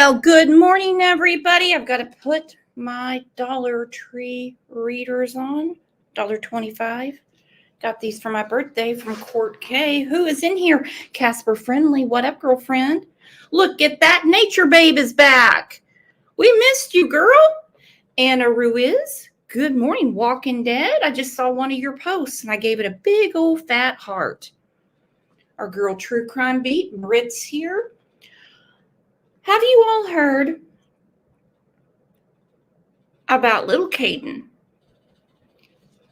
Well, good morning, everybody. I've got to put my Dollar Tree readers on. $1.25. Got these for my birthday from Court K. Who is in here? Casper Friendly. What up, girlfriend? Look at that. Nature Babe is back. We missed you, girl. Anna Ruiz. Good morning, Walking Dead. I just saw one of your posts and I gave it a big old fat heart. Our girl True Crime Beat, Marit's here. Have you all heard about little Kayden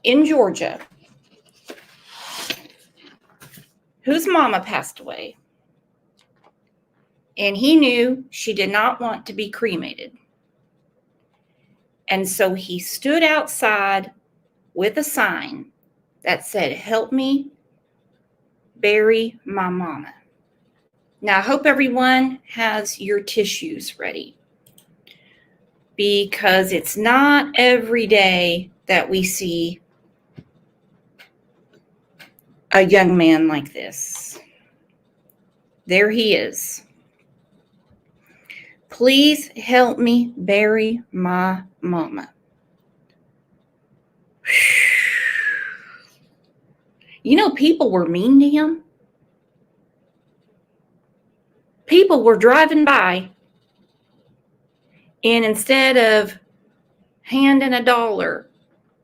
in Georgia, whose mama passed away, and he knew she did not want to be cremated? And so he stood outside with a sign that said, "Help me bury my mama." Now, I hope everyone has your tissues ready, because it's not every day that we see a young man like this. There he is. Please help me bury my mama. You know, people were mean to him. People were driving by, and instead of handing $1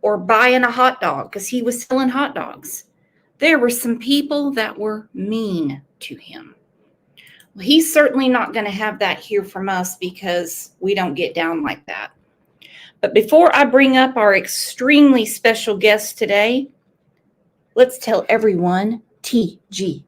or buying a hot dog, because he was selling hot dogs, there were some people that were mean to him. Well, he's certainly not going to have that here from us, because we don't get down like that. But before I bring up our extremely special guest today, let's tell everyone TGIF.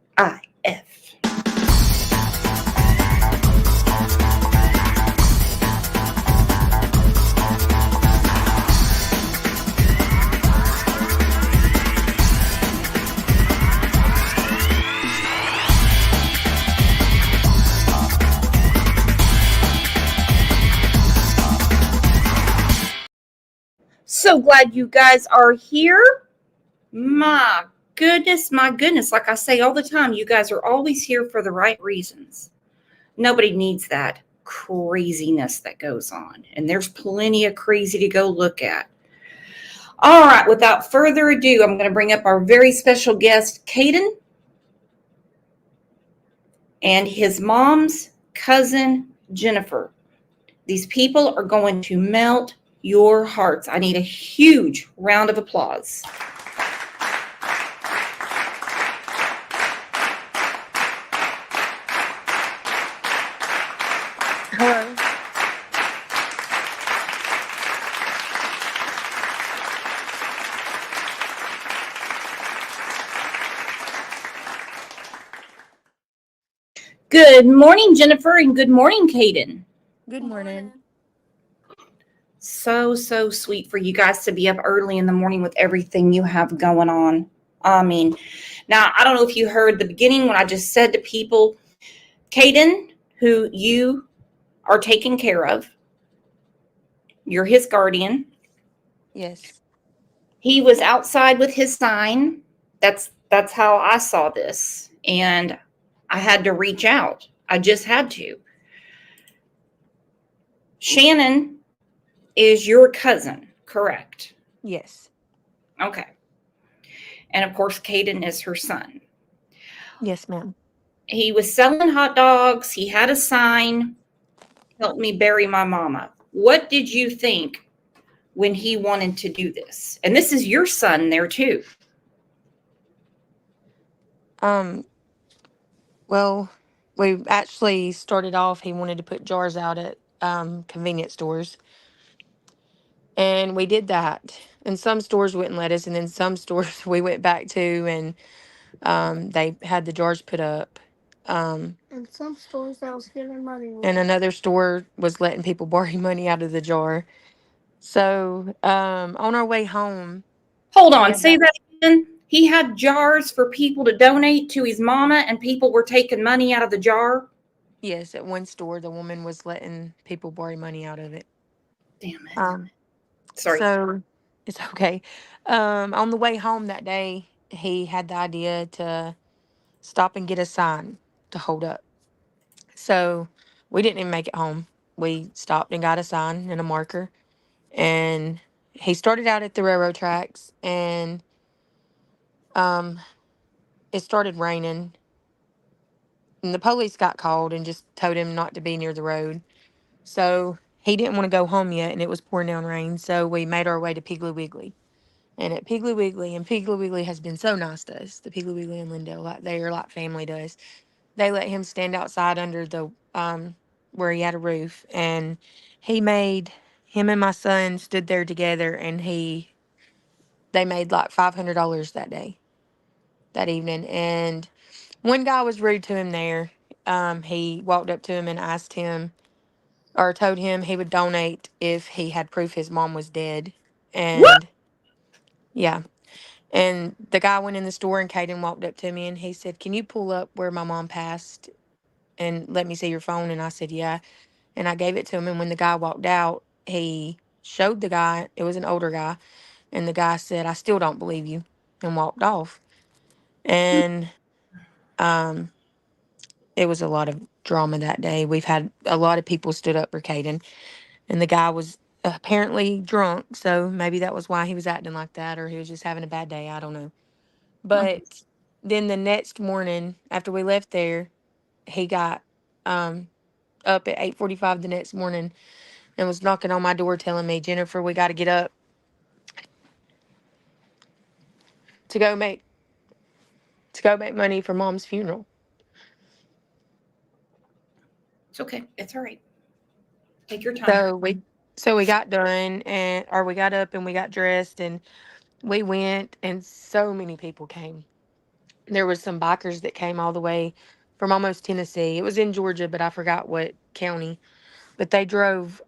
So glad you guys are here. My goodness. Like I say all the time, you guys are always here for the right reasons. Nobody needs that craziness that goes on. And there's plenty of crazy to go look at. All right, without further ado, I'm going to bring up our very special guest, Kaden, and his mom's cousin, Jennifer. These people are going to melt your hearts. I need a huge round of applause. Hello. Good morning, Jennifer, and good morning, Kaden. Good morning. So sweet for you guys to be up early in the morning with everything you have going on. I mean, now, I don't know if you heard the beginning when I just said to people, Kaden, who you are taking care of, you're his guardian. Yes. He was outside with his sign. That's how I saw this. And I had to reach out. I just had to. Shannon is your cousin, correct? Yes. Okay. And of course, Kaden is her son. Yes, ma'am. He was selling hot dogs. He had a sign, "Help me bury my mama." What did you think when he wanted to do this? And this is your son there too. Well, we actually started off, he wanted to put jars out at convenience stores. And we did that. And some stores wouldn't let us, and then some stores we went back to, and they had the jars put up. And some stores that was giving money. And another store was letting people borrow money out of the jar. So on our way home. Hold on, say that again. He had jars for people to donate to his mama, and people were taking money out of the jar? Yes, at one store, the woman was letting people borrow money out of it. Damn it. Sorry. So it's okay. On the way home that day, he had the idea to stop and get a sign to hold up. So We didn't even make it home. We stopped and got a sign and a marker. And he started out at the railroad tracks, and um, it started raining. And the police got called and just told him not to be near the road. So he didn't want to go home yet, and it was pouring down rain. So we made our way to Piggly Wiggly. And at Piggly Wiggly, and Piggly Wiggly has been so nice to us, the Piggly Wiggly in Lindale, like they are like family to us. They let him stand outside under the where he had a roof, and he made him and my son stood there together, and they made like $500 that day, that evening. And one guy was rude to him there. He walked up to him and asked him, or told him he would donate if he had proof his mom was dead. What? And yeah. And the guy went in the store, and Kaden walked up to me and he said, "Can you pull up where my mom passed and let me see your phone?" And I said, "Yeah." And I gave it to him. And when the guy walked out, he showed the guy, it was an older guy. And the guy said, "I still don't believe you," and walked off. And um, it was a lot of drama that day. We've had a lot of people stood up for Kaden. And the guy was apparently drunk. So maybe that was why he was acting like that, or he was just having a bad day. I don't know. Mhm. But then the next morning, after we left there, he got um, up at 8:45 the next morning and was knocking on my door telling me, "Jennifer, we got to get up to go make money for Mom's funeral." It's okay. It's all right. Take your time. So we got done, and or we got up and we got dressed, and we went, and so many people came. There was some bikers that came all the way from almost Tennessee. It was in Georgia, but I forgot what county. But they drove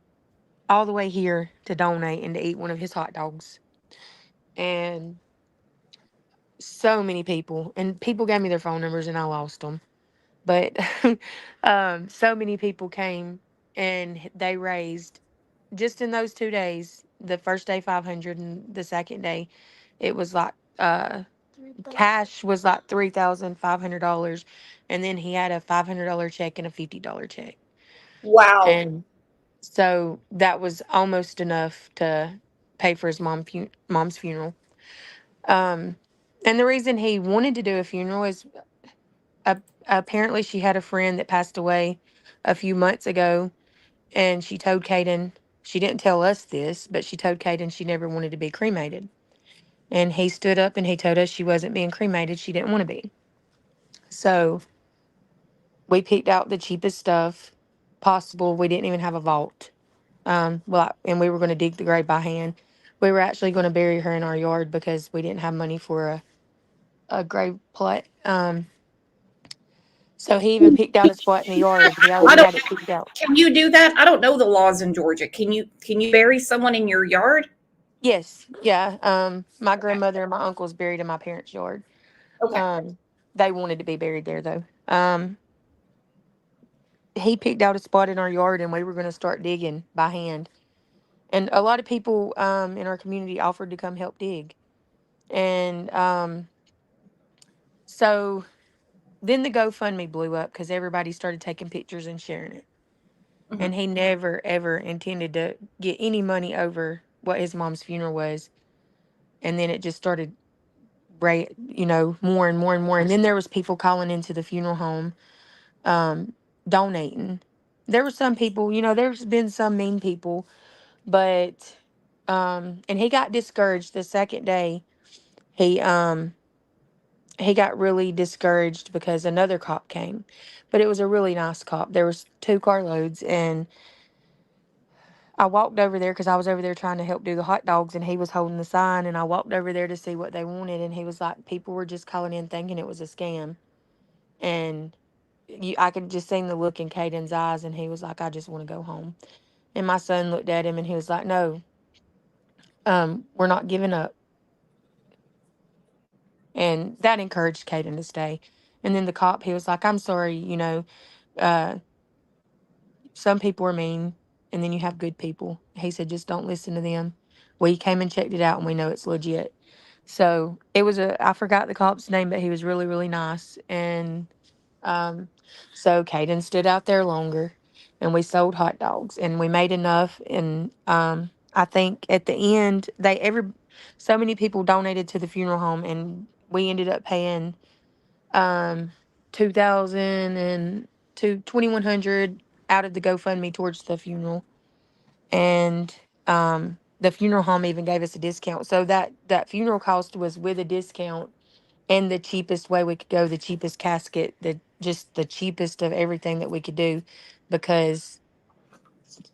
all the way here to donate and to eat one of his hot dogs. And so many people, and people gave me their phone numbers and I lost them. But so many people came, and they raised, just in those 2 days, the first day 500 and the second day it was like cash was like $3,500, and then he had a $500 check and a $50 check. Wow. And so that was almost enough to pay for his mom's funeral. Um, and the reason he wanted to do a funeral is uh, apparently she had a friend that passed away a few months ago, and she told Kaden, she didn't tell us this, but she told Kaden she never wanted to be cremated. And he stood up and he told us she wasn't being cremated. She didn't want to be. So we picked out the cheapest stuff possible. We didn't even have a vault. And we were going to dig the grave by hand. We were actually going to bury her in our yard because we didn't have money for a grave plot. So he even picked out a spot in the yard. He I already don't. had it picked out. Can you do that? I don't know the laws in Georgia. Can you bury someone in your yard? Yes, yeah. My grandmother and my uncle's buried in my parents' yard. Okay. Um, they wanted to be buried there though. He picked out a spot in our yard, and we were going to start digging by hand. And a lot of people in our community offered to come help dig. And so then the GoFundMe blew up because everybody started taking pictures and sharing it. Hmm. And he never ever intended to get any money over what his mom's funeral was. And then it just started more and more and more. And then there was people calling into the funeral home, um, donating. There were some people, there's been some mean people, but and he got discouraged the second day. He he got really discouraged because another cop came, but it was a really nice cop. There was two carloads, and I walked over there because I was over there trying to help do the hot dogs, and he was holding the sign, and I walked over there to see what they wanted, and he was like, people were just calling in thinking it was a scam. And I could just see the look in Caden's eyes, and he was like, "I just want to go home." And my son looked at him, and he was like, "No, we're not giving up." And that encouraged Caden to stay. And then the cop, he was like, "I'm sorry, uh, some people are mean, and then you have good people." He said, "Just don't listen to them. We came and checked it out, and we know it's legit." So it was I forgot the cop's name, but he was really, really nice. And um, so Caden stood out there longer. and we sold hot dogs, and we made enough. And I think at the end, so many people donated to the funeral home, and we ended up paying 2,000 and 2,100 out of the GoFundMe towards the funeral. And the funeral home even gave us a discount, so that funeral cost was with a discount, and the cheapest way we could go, the cheapest casket, the cheapest of everything that we could do, because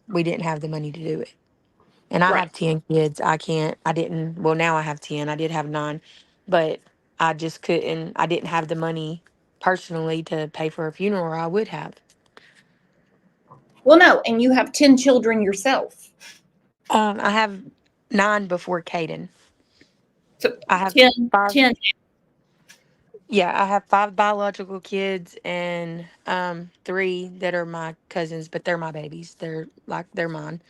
we didn't have the money to do it. And I Right. have 10 kids. I didn't, well, now I have 10. I did have 9, but I just couldn't, I didn't have the money personally to pay for a funeral, or I would have. Well, no, and you have 10 children yourself. I have 9 before Kaden. So I have 10, 5. 10. Yeah, I have 5 biological kids, and 3 that are my cousins, but they're my babies. They're mine.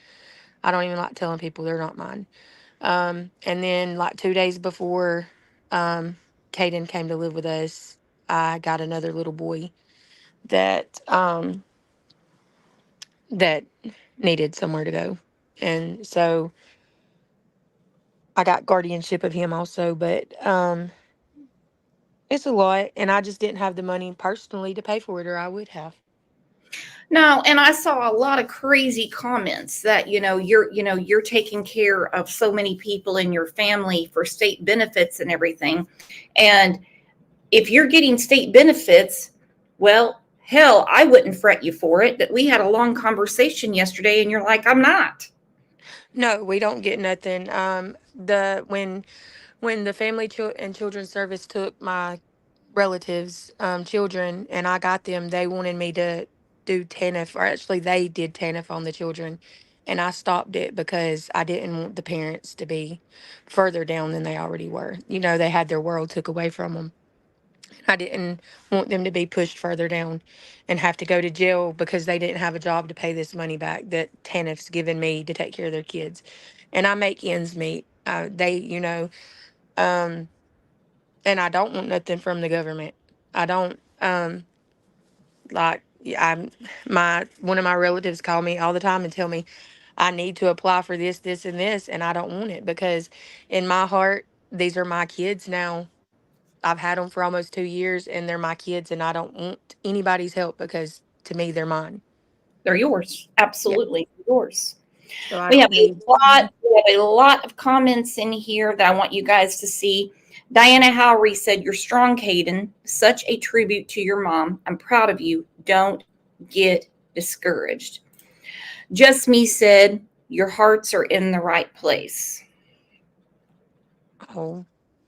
I don't even like telling people they're not mine. And then like 2 days before Kaden came to live with us, I got another little boy that that needed somewhere to go. And so I got guardianship of him also, but it's a lot, and I just didn't have the money personally to pay for it, or I would have. No, and I saw a lot of crazy comments that you're taking care of so many people in your family for state benefits and everything. And if you're getting state benefits, well, hell, I wouldn't fret you for it. That we had a long conversation yesterday and you're like, I'm not. No, we don't get nothing. The when the family and children's service took my relatives' children, and I got them, they wanted me to do TANF, or actually they did TANF on the children, and I stopped it because I didn't want the parents to be further down than they already were. You know, they had their world took away from them. I didn't want them to be pushed further down and have to go to jail because they didn't have a job to pay this money back that TANF's given me to take care of their kids. And I make ends meet. Um, and I don't want nothing from the government. I don't, like, I'm, one of my relatives call me all the time and tell me I need to apply for this, this, and this, and I don't want it because in my heart, these are my kids now. I've had them for almost 2 years, and they're my kids, and I don't want anybody's help because to me, they're mine. They're yours. Yeah. Absolutely yours. So I We have don't need. a lot of comments in here that I want you guys to see. Diana Howery said, "You're strong, Kayden. Such a tribute to your mom. I'm proud of you. Don't get discouraged." Just Me said, "Your hearts are in the right place." Oh,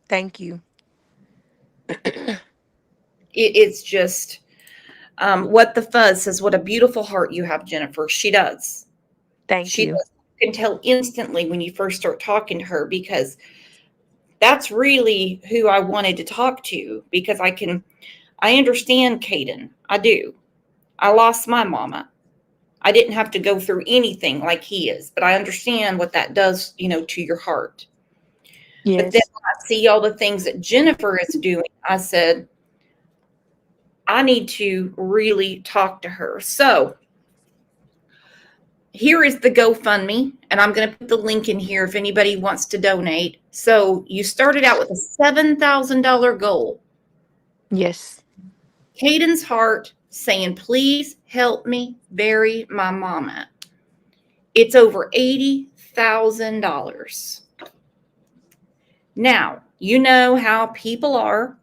thank you. It's just what the fuzz says. What a beautiful heart you have, Jennifer. She does. Thank She you. does. You can tell instantly when you first start talking to her because that's really who I wanted to talk to because I understand Kaden. I do. I lost my mama. I didn't have to go through anything like he is, but I understand what that does, to your heart. But then Yes. when I see all the things that Jennifer is doing, I said, I need to really talk to her. So here is the GoFundMe, and I'm going to put the link in here if anybody wants to donate. So you started out with a $7,000 goal. Yes. Kayden's heart saying, please help me bury my mama. It's over $80,000. Now, you know how people are,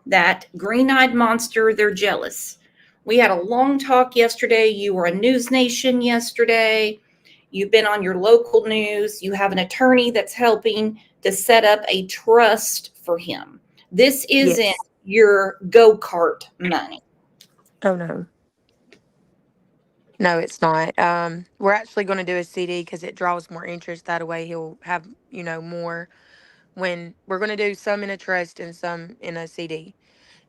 that green-eyed monster, they're jealous. We had a long talk yesterday. You were a News Nation yesterday. You've been on your local news. You have an attorney that's helping to set up a trust for him. This isn't Yes. your go-kart money. Oh no. No, it's not. We're actually going to do a CD because it draws more interest. That way, he'll have more. When we're going to do some in a trust and some in a CD,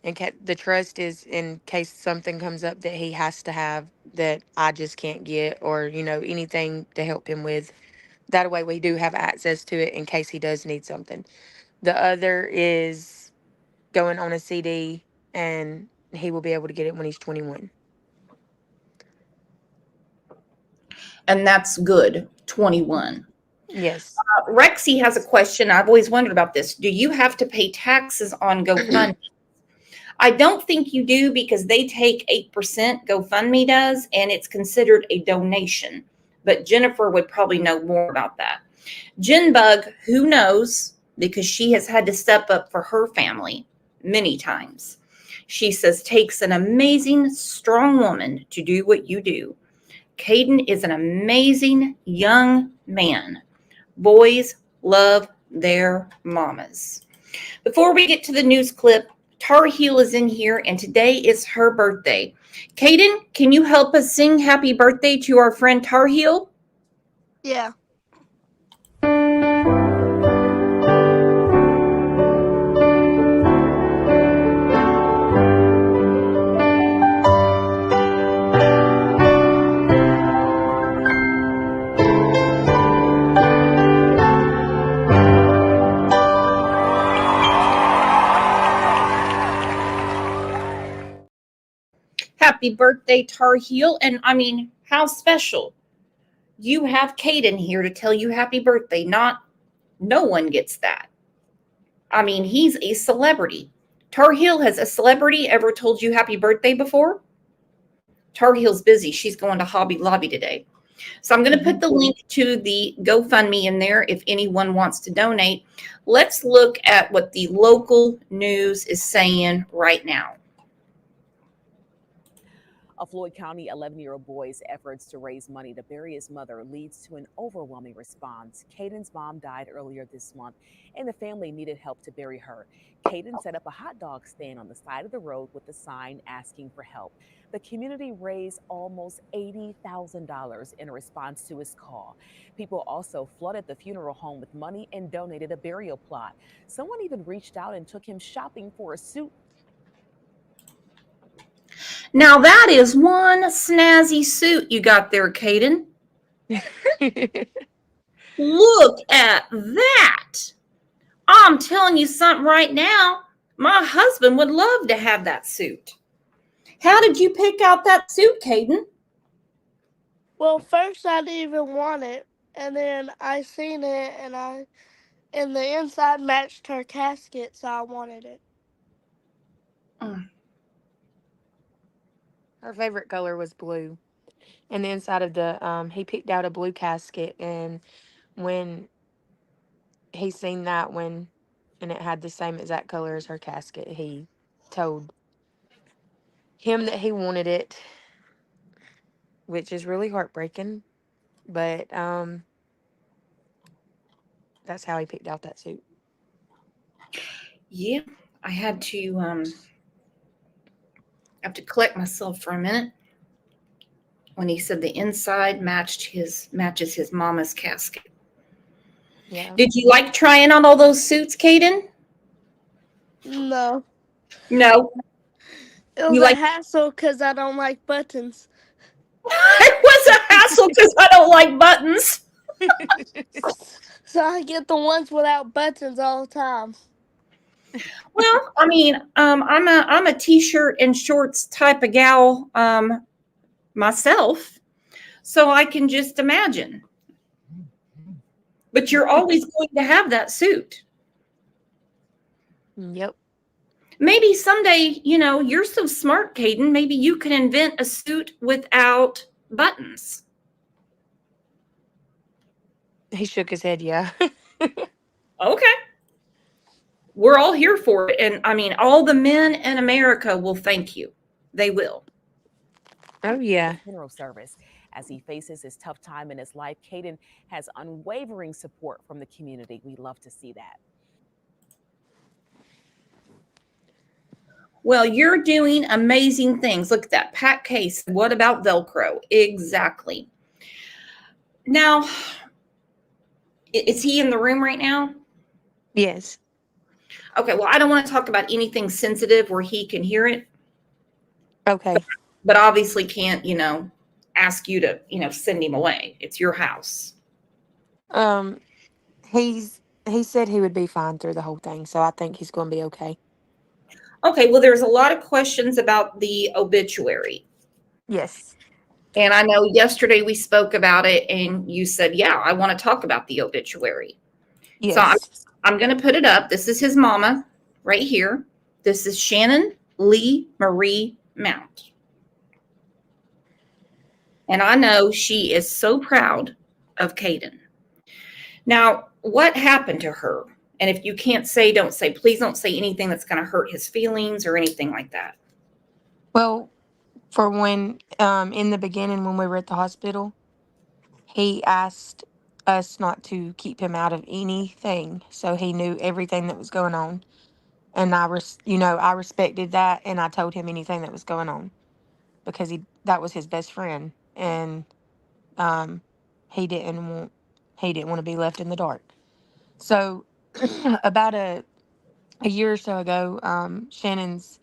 and the trust is in case something comes up that he has to have that I just can't get, or anything to help him with. That way, we do have access to it in case he does need something. The other is going on a CD, and he will be able to get it when he's 21. And that's good. 21. Yes. Rexy has a question. I've always wondered about this. Do you have to pay taxes on GoFundMe? I don't think you do because they take 8%, GoFundMe does, and it's considered a donation. But Jennifer would probably know more about that. Jinbug, who knows, because she has had to step up for her family many times. She says, takes an amazing, strong woman to do what you do. Kayden is an amazing young man. Boys love their mamas. Before we get to the news clip, Tar Heel is in here, and today is her birthday. Kayden, can you help us sing happy birthday to our friend Tar Heel? Yeah. Happy birthday, Tar Heel. And I mean, how special. You have Kayden here to tell you happy birthday. No one gets that. I mean, he's a celebrity. Tar Heel, has a celebrity ever told you happy birthday before? Tar Heel's busy. She's going to Hobby Lobby today. So I'm going to put the link to the GoFundMe in there if anyone wants to donate. Let's look at what the local news is saying right now. A Floyd County 11-year-old boy's efforts to raise money to bury his mother leads to an overwhelming response. Kayden's mom died earlier this month, and the family needed help to bury her. Kayden set up a hot dog stand on the side of the road with a sign asking for help. The community raised almost $80,000 in response to his call. People also flooded the funeral home with money and donated a burial plot. Someone even reached out and took him shopping for a suit. Now that is one snazzy suit you got there, Kayden. Look at that. I'm telling you something right now. My husband would love to have that suit. How did you pick out that suit, Kayden? Well, first I didn't even want it, and then I seen it, and the inside matched her casket, so I wanted it. Her favorite color was blue. And the inside of the he picked out a blue casket, and when he seen that one and it had the same exact color as her casket, he told him that he wanted it, which is really heartbreaking, but that's how he picked out that suit. Yeah, I had to collect myself for a minute when he said the inside matches his mama's casket. Yeah. Did you like trying on all those suits, Kayden? No. No. It was a hassle because I don't like buttons. It was a hassle because I don't like buttons. So I get the ones without buttons all the time. Well, I mean, I'm a t-shirt and shorts type of gal myself, so I can just imagine. But you're always going to have that suit. Yep. Maybe someday, you're so smart, Kayden, maybe you can invent a suit without buttons. He shook his head, yeah. Okay. We're all here for it. And I mean, all the men in America will thank you. They will. Oh, yeah. Funeral service. As he faces his tough time in his life, Kayden has unwavering support from the community. We love to see that. Well, you're doing amazing things. Look at that. Pat Case. What about Velcro? Exactly. Now, is he in the room right now? Yes. Okay. Well, I don't want to talk about anything sensitive where he can hear it. Okay. But obviously can't, ask you to, send him away. It's your house. He said he would be fine through the whole thing, so I think he's going to be okay. Okay. Well, there's a lot of questions about the obituary. Yes. And I know yesterday we spoke about it and you said, yeah, I want to talk about the obituary. So Yes. I'm going to put it up. This is his mama right here. This is Shannon Lee Marie Mount. And I know she is so proud of Kayden. Now, what happened to her? And if you can't say, don't say. Please don't say anything that's going to hurt his feelings or anything like that. Well, for when in the beginning when we were at the hospital, he asked us not to keep him out of anything, so he knew everything that was going on. And I respected that, and I told him anything that was going on because that was his best friend, and um, he didn't want he didn't want to be left in the dark. So about a year or so ago, Shannon's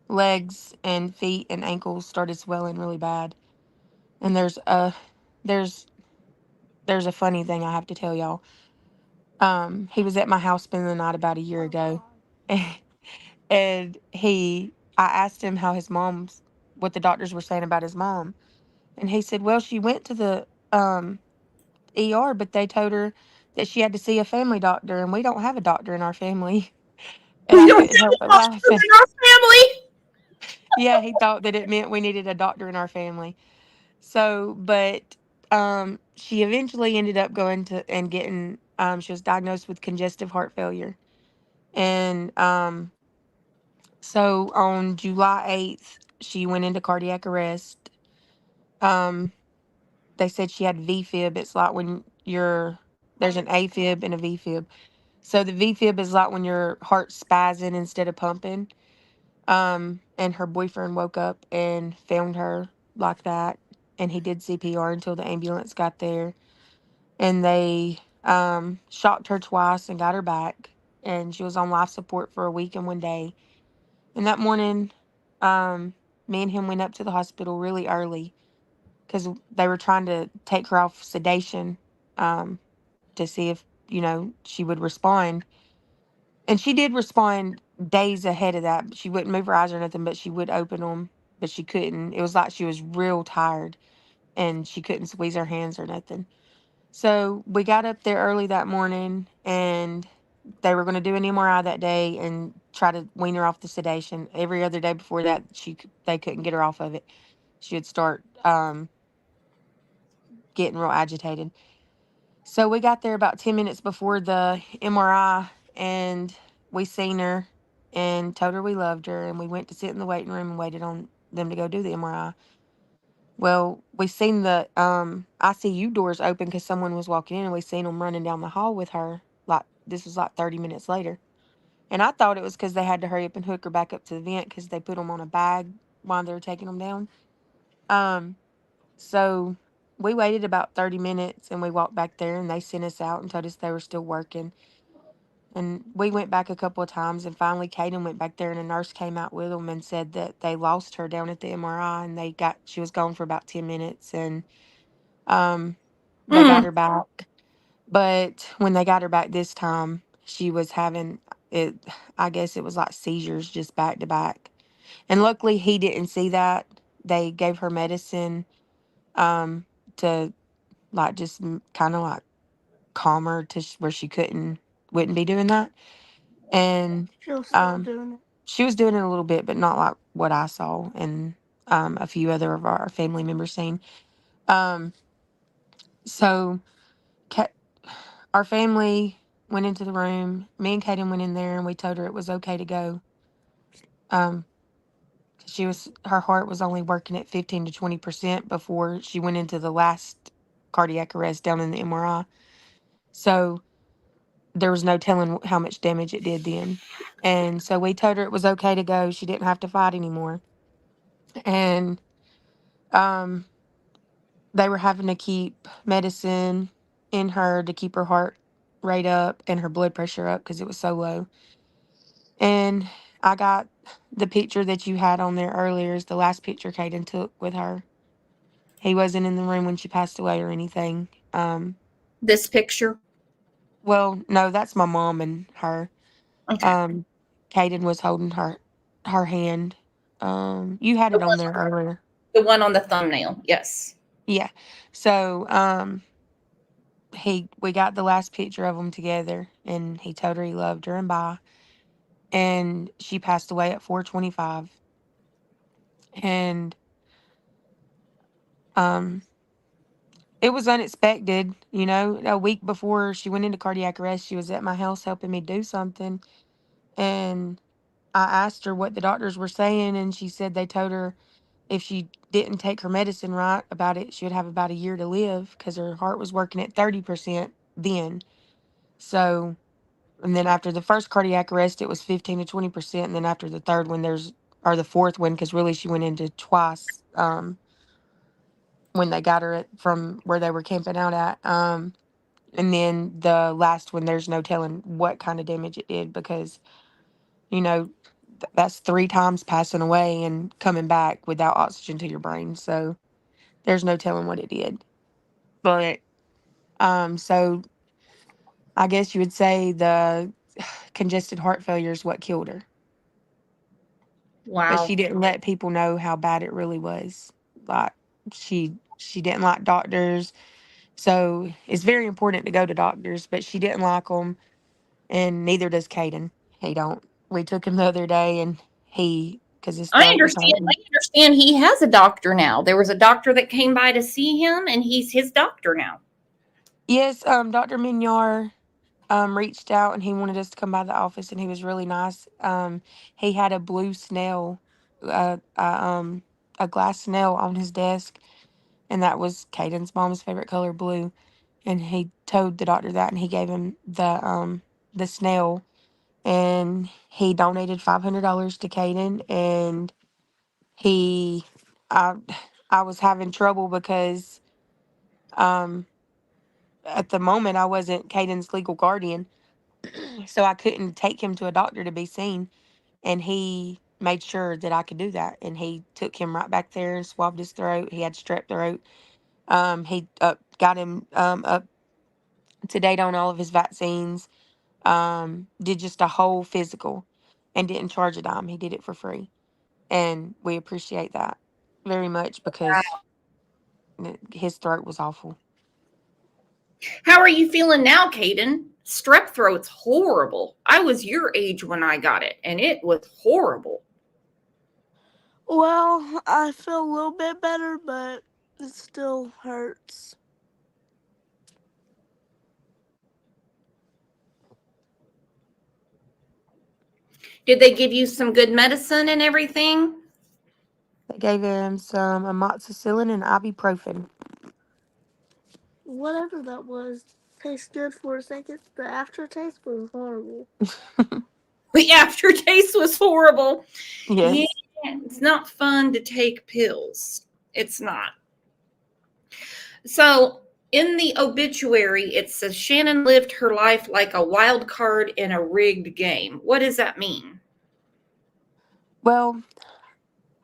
legs and feet and ankles started swelling really bad, and there's there's a funny thing I have to tell y'all. He was at my house spending the night about a year Oh ago, God. and I asked him how his mom's, what the doctors were saying about his mom, and he said, "Well, she went to the ER, but they told her that she had to see a family doctor, and we don't have a doctor in our family." And We I don't couldn't help have but a doctor laughing. in our family. Yeah, he thought that it meant we needed a doctor in our family. So, but she eventually ended up going to and getting she was diagnosed with congestive heart failure. And so on July 8th, she went into cardiac arrest. Um they said she had VFib. It's like when there's an AFib and a VFib. So the VFib is like when your heart's spazzing instead of pumping. And her boyfriend woke up and found her like that, and he did CPR until the ambulance got there, and they shocked her twice and got her back, and she was on life support for a week and 1 day. And that morning, me and him went up to the hospital really early because they were trying to take her off sedation, um, to see if she would respond. And she did respond days ahead of that. She wouldn't move her eyes or nothing, but she would open them, but she couldn't. It was like she was real tired and she couldn't squeeze her hands or nothing. So we got up there early that morning, and they were going to do an MRI that day and try to wean her off the sedation. Every other day before that, they couldn't get her off of it. She would start getting real agitated. So we got there about 10 minutes before the MRI, and we seen her and told her we loved her, and we went to sit in the waiting room and waited on them to go do the MRI. Well, we seen the ICU doors open because someone was walking in, and we seen them running down the hall with her. Like this was like 30 minutes later, and I thought it was because they had to hurry up and hook her back up to the vent because they put them on a bag while they were taking them down. Um, so we waited about 30 minutes, and we walked back there, and they sent us out and told us they were still working. And we went back a couple of times, and finally Kaden went back there, and a nurse came out with them and said that they lost her down at the MRI, and she was gone for about 10 minutes, and um they got Mm. her back. But when they got her back this time, she was having it, I guess it was like seizures just back to back. And luckily he didn't see that. They gave her medicine um to like just kind of like calm her to where she wouldn't be doing that. And She was still um doing it. she was doing it a little bit, but not like what I saw and a few other of our family members seen. Um so Ka- our family went into the room. Me and Kaden went in there, and we told her it was okay to go. Um 'Cause her heart was only working at 15 to 20% before she went into the last cardiac arrest down in the MRI. So there was no telling how much damage it did then. And so we told her it was okay to go. She didn't have to fight anymore. And um, they were having to keep medicine in her to keep her heart rate up and her blood pressure up because it was so low. And I got the picture that you had on there earlier is the last picture Kaden took with her. He wasn't in the room when she passed away or anything. This picture. Well, no, that's my mom and her. Okay. Um, Kaden was holding her hand. You had The it on one, there earlier. the one on the thumbnail. Yes. Yeah. So we got the last picture of them together, and he told her he loved her and bye. And she passed away at 4:25. And um it was unexpected, you know. A week before she went into cardiac arrest, she was at my house helping me do something, and I asked her what the doctors were saying, and she said they told her if she didn't take her medicine right about it, she would have about a year to live because her heart was working at 30% then. So, and then after the first cardiac arrest, it was 15 to 20%. And then after the third one, or the fourth one, because really she went into twice when they got her from where they were camping out at. And then the last one, there's no telling what kind of damage it did because, you know, that's 3 times passing away and coming back without oxygen to your brain. So there's no telling what it did. But so I guess you would say the congested heart failure is what killed her. But she Wow. didn't let people know how bad it really was. Like she didn't like doctors. So it's very important to go to doctors, but she didn't like them, and neither does Kaden. He don't. We took him the other day, and because his I throat was understand. I hurting. understand he has a doctor now. There was a doctor that came by to see him, and he's his doctor now. Yes, Dr. Minyar reached out, and he wanted us to come by the office, and he was really nice. He had a blue snail, uh, uh, um, a glass snail on his desk, and that was Caden's mom's favorite color, blue. And he told the doctor that, and he gave him the snail, and he donated $500 to Kaden, and he, I, I was having trouble because um at the moment I wasn't Caden's legal guardian, so I couldn't take him to a doctor to be seen. And he made sure that I could do that. And he took him right back there and swabbed his throat. He had strep throat. He got him up to date on all of his vaccines. Did just a whole physical and didn't charge a dime. He did it for free. And we appreciate that very much because his throat was awful. How are you feeling now, Kaden? Strep throat's horrible. I was your age when I got it, and it was horrible. Well, I feel a little bit better, but it still hurts. Did they give you some good medicine and everything? They gave him some amoxicillin and ibuprofen. Whatever that was tastes good for a second. The aftertaste was horrible. The aftertaste was horrible. Yeah, Yes. it's not fun to take pills. It's not. So, in the obituary, it says Shannon lived her life like a wild card in a rigged game. What does that mean? Well,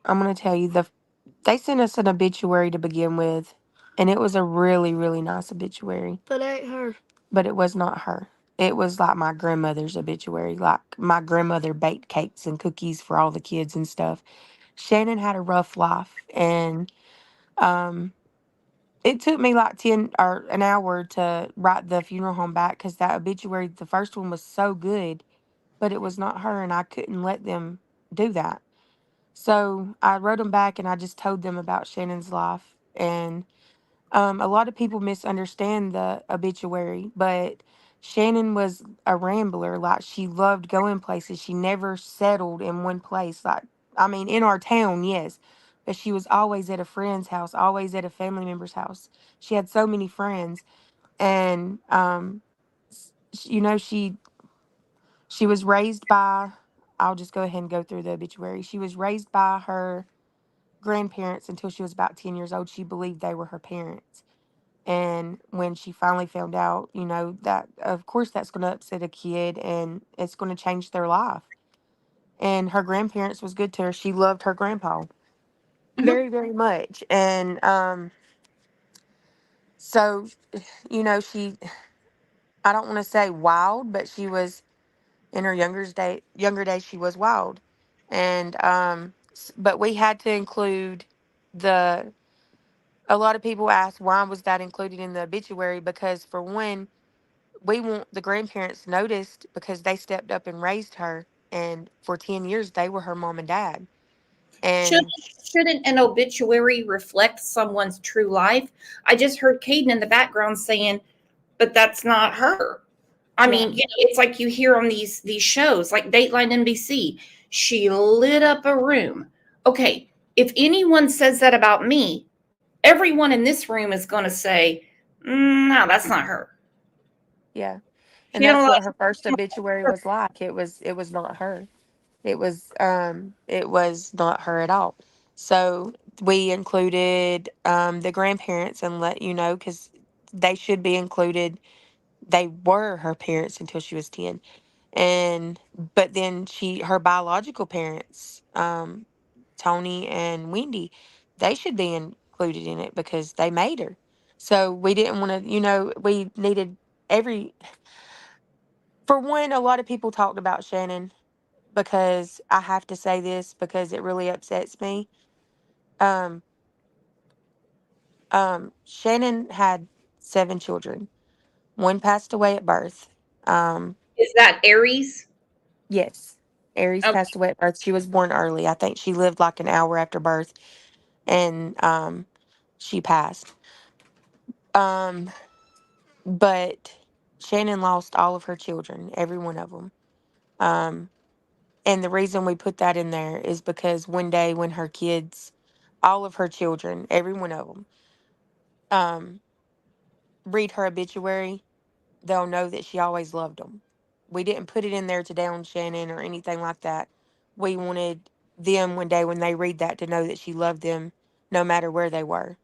I'm gonna tell you they sent us an obituary to begin with, and it was a really, really nice obituary. But ain't her. But it was not her. It was like my grandmother's obituary. Like my grandmother baked cakes and cookies for all the kids and stuff. Shannon had a rough life, and um, it took me like 10 or an hour to write the funeral home back because that obituary, the first one was so good, but it was not her, and I couldn't let them do that. So I wrote them back, and I just told them about Shannon's life. And a lot of people misunderstand the obituary, but Shannon was a rambler. Like, she loved going places. She never settled in one place. Like, I mean, in our town, yes, but she was always at a friend's house, always at a family member's house. She had so many friends, and you know, she was raised by. I'll just go ahead and go through the obituary. She was raised by her grandparents until she was about 10 years old. She believed they were her parents. And when she finally found out, you know, that of course that's going to upset a kid and it's going to change their life. And her grandparents was good to her. She loved her grandpa Mhm. very, very much. And so, you know, I don't want to say wild, but she was in her younger days, she was wild. And but we had to include the A lot of people ask why was that included in the obituary, because for one, we want the grandparents noticed because they stepped up and raised her, and for 10 years they were her mom and dad. Shouldn't And shouldn't an obituary reflect someone's true life? I just heard Caden in the background saying, "But that's not her." I yeah, mean, it's like you hear on these shows like Dateline NBC. She lit up a room. Okay, if anyone says that about me, everyone in this room is going to say, "No, that's not her." yeah. And She don't that's like. what her first obituary was like. It was not her. It was not her at all. So we included the grandparents and let you know, because they should be included. They were her parents until she was 10. And but then her biological parents, Tony and Wendy, they should be included in it because they made her. So we didn't want to, we needed every for one, a lot of people talked about Shannon, because I have to say this because it really upsets me. Um, Shannon had 7 children. One passed away at birth. Um, Is that Aries? yes, Aries Okay. passed away at birth. She was born early. I think she lived like an hour after birth, and she passed. Um, but Shannon lost all of her children, every one of them. Um, and the reason we put that in there is because one day when her kids, all of her children, every one of them, um, read her obituary, they'll know that she always loved them. We didn't put it in there to down Shannon or anything like that. We wanted them one day when they read that to know that she loved them no matter where they were.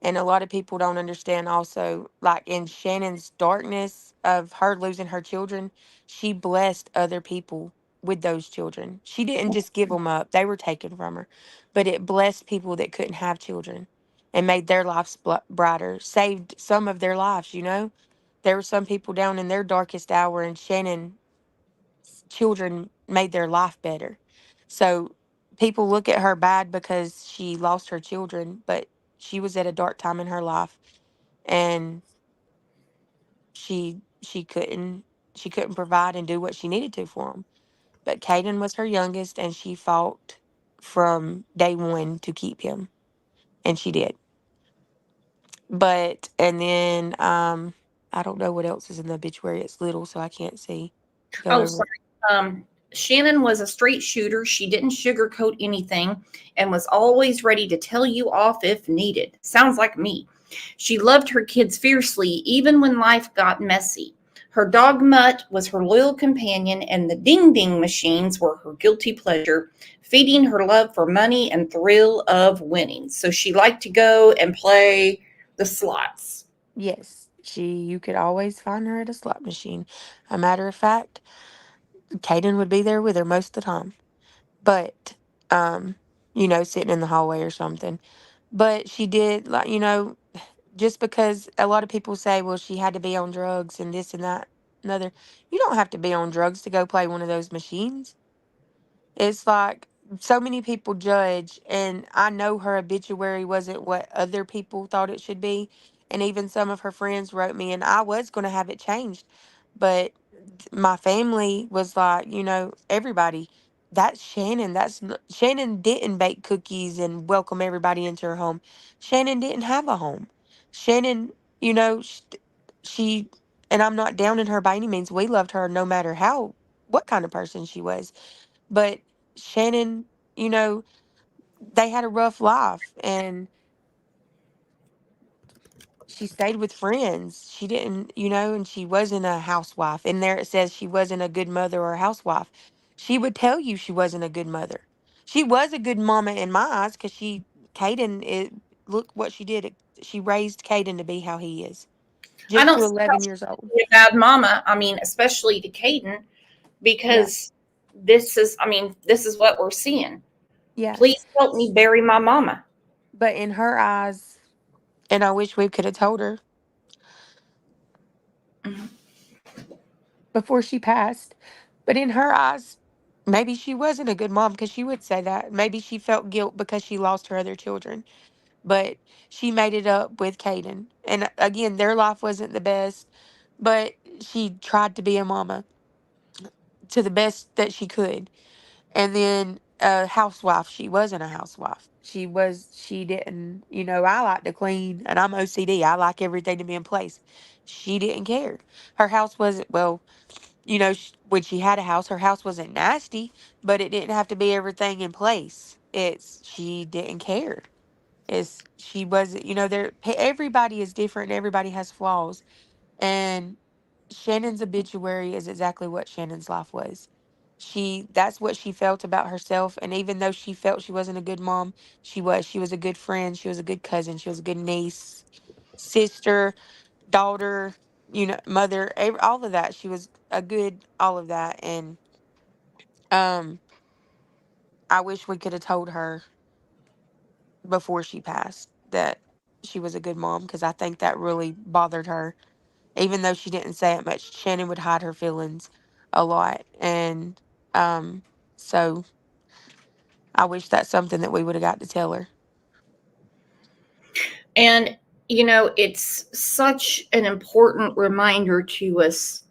And a lot of people don't understand also, like in Shannon's darkness of her losing her children, she blessed other people with those children. She didn't just give them up, they were taken from her. But it blessed people that couldn't have children and made their lives brighter, saved some of their lives. There were some people down in their darkest hour, and Shannon's children made their life better. So people look at her bad because she lost her children, but she was at a dark time in her life, and she couldn't provide and do what she needed to for them. But Kaden was her youngest, and she fought from day one to keep him, and she did. But and then I don't know what else is in the obituary. It's little, so I can't see. Go Oh, over it. sorry. Shannon was a straight shooter. She didn't sugarcoat anything and was always ready to tell you off if needed. Sounds like me. She loved her kids fiercely, even when life got messy. Her dog Mutt was her loyal companion, and the ding ding machines were her guilty pleasure, feeding her love for money and thrill of winning. So she liked to go and play the slots. Yes, you could always find her at a slot machine. A matter of fact, Kaden would be there with her most of the time. But um, sitting in the hallway or something. But she did, like, just because a lot of people say, well, she had to be on drugs and this and that, another. You don't have to be on drugs to go play one of those machines. It's like so many people judge, and I know her obituary wasn't what other people thought it should be. And even some of her friends wrote me, and I was going to have it changed. But my family was like, everybody, that's Shannon. Shannon didn't bake cookies and welcome everybody into her home. Shannon didn't have a home. Shannon, she, and I'm not downing her by any means. We loved her no matter what kind of person she was. But Shannon, you know, they had a rough life, and she stayed with friends. She didn't, and she wasn't a housewife. And there it says she wasn't a good mother or a housewife. She would tell you she wasn't a good mother. She was a good mama in my eyes because Kaden, look what she did. She raised Kaden to be how he is, I just don't to see how 11 she years old. could be a bad mama. I mean, especially to Caden, Yeah. because this is what we're seeing. Yeah. Please help me bury my mama. But in her eyes, and I wish we could have told her Mhm. before she passed. But in her eyes, maybe she wasn't a good mom because she would say that. Maybe she felt guilt because she lost her other children. but she made it up with Kaden. And again, their life wasn't the best, but she tried to be a mama to the best that she could. And then a housewife, she wasn't a housewife. She didn't, I like to clean and I'm OCD. I like everything to be in place. She didn't care. Her house wasn't, well, when she had a house, her house wasn't nasty, but it didn't have to be everything in place. She didn't care. She wasn't, everybody is different and everybody has flaws. And Shannon's obituary is exactly what Shannon's life was. That's what she felt about herself. And even though she felt she wasn't a good mom, she was a good friend. She was a good cousin. She was a good niece, sister, daughter, mother, all of that. She was a good, all of that. And, um, I wish we could have told her before she passed that she was a good mom, because I think that really bothered her. Even though she didn't say it much, Shannon would hide her feelings a lot. And um, so I wish that's something that we would have got to tell her. And, it's such an important reminder to us,